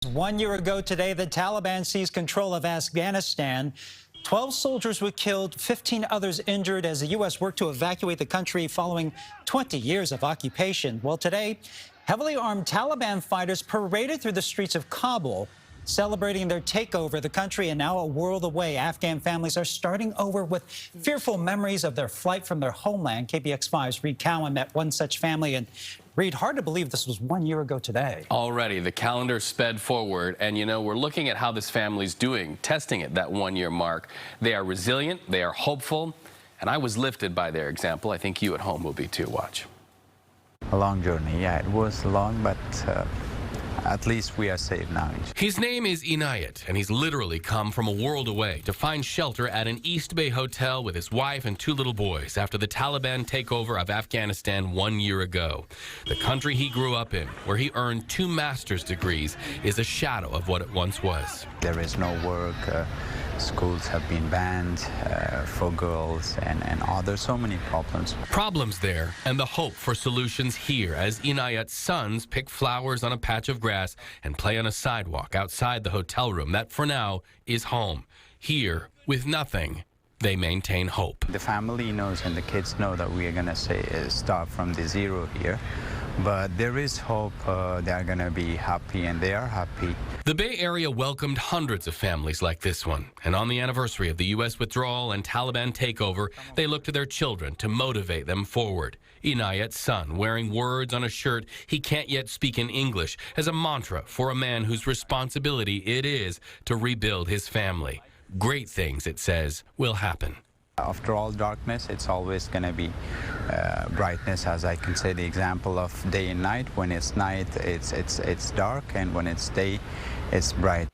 1 year ago today, the Taliban seized control of Afghanistan. 12 soldiers were killed, 15 others injured as the U.S. worked to evacuate the country following 20 years of occupation. Well, today, heavily armed Taliban fighters paraded through the streets of Kabul, celebrating their takeover of the country. And now, a world away, Afghan families are starting over with fearful memories of their flight from their homeland. KPIX 5's Reed Cowan met one such family. And Reed, hard to believe this was 1 year ago today. Already, the calendar sped forward, and you know, we're looking at how this family's doing, testing at that 1 year mark. They are resilient, they are hopeful, and I was lifted by their example. I think you at home will be too. Watch. A long journey, yeah, it was long, but at least we are safe now. His name is Inayat, and he's literally come from a world away to find shelter at an East Bay hotel with his wife and two little boys after the Taliban takeover of Afghanistan 1 year ago. The country he grew up in, where he earned 2 master's degrees, is a shadow of what it once was. There is no work. Schools have been banned for girls and there's so many problems. Problems there, and the hope for solutions here as Inayat's sons pick flowers on a patch of grass and play on a sidewalk outside the hotel room that for now is home. Here, with nothing, they maintain hope. The family knows and the kids know that we are going to start from the zero here. But there is hope. They're going to be happy, and they are happy. The Bay Area welcomed hundreds of families like this one. And on the anniversary of the U.S. withdrawal and Taliban takeover, they look to their children to motivate them forward. Inayat's son, wearing words on a shirt he can't yet speak in English, as a mantra for a man whose responsibility it is to rebuild his family. Great things, it says, will happen. After all darkness, it's always going to be brightness, as I can say the example of day and night. When it's night, it's dark, and when it's day, it's bright.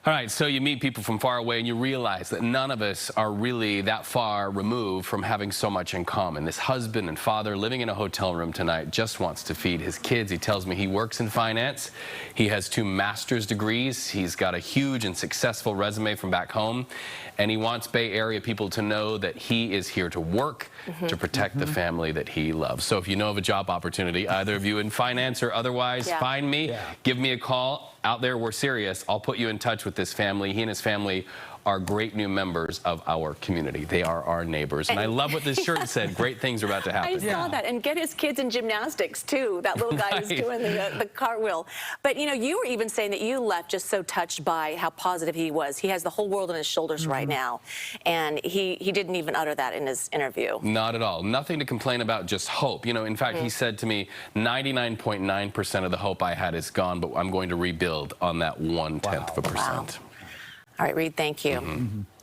All right, so you meet people from far away and you realize that none of us are really that far removed from having so much in common. This husband and father living in a hotel room tonight just wants to feed his kids. He tells me he works in finance. He has 2 master's degrees. He's got a huge and successful resume from back home. And he wants Bay Area people to know that he is here to work, to protect the family that he loves. So if you know of a job opportunity, either of you in finance or otherwise, find me, give me a call. Out there, we're serious. I'll put you in touch with this family. He and his family are great new members of our community. They are our neighbors. And I love what this shirt said. Great things are about to happen. I saw that. And get his kids in gymnastics, too. That little guy who's doing the cartwheel. But, you know, you were even saying that you left just so touched by how positive he was. He has the whole world on his shoulders right now. And he didn't even utter that in his interview. Not at all. Nothing to complain about, just hope. You know, in fact, he said to me, 99.9% of the hope I had is gone, but I'm going to rebuild on that 1/10 of a percent. All right, Reed, thank you.